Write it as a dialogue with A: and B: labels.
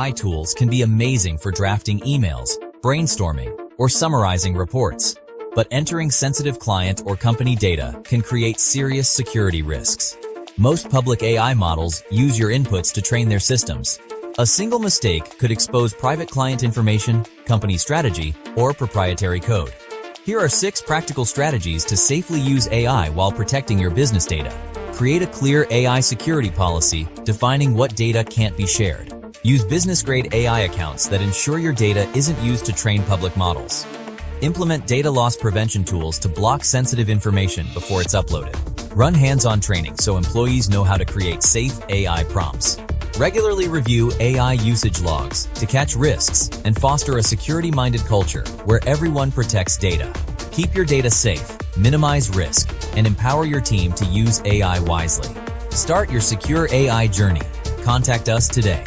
A: AI tools can be amazing for drafting emails, brainstorming, or summarizing reports. But entering sensitive client or company data can create serious security risks. Most public AI models use your inputs to train their systems. A single mistake could expose private client information, company strategy, or proprietary code. Here are 6 practical strategies to safely use AI while protecting your business data. Create a clear AI security policy defining what data can't be shared. Use business-grade AI accounts that ensure your data isn't used to train public models. Implement data loss prevention tools to block sensitive information before it's uploaded. Run hands-on training so employees know how to create safe AI prompts. Regularly review AI usage logs to catch risks and foster a security-minded culture where everyone protects data. Keep your data safe, minimize risk, and empower your team to use AI wisely. Start your secure AI journey. Contact us today.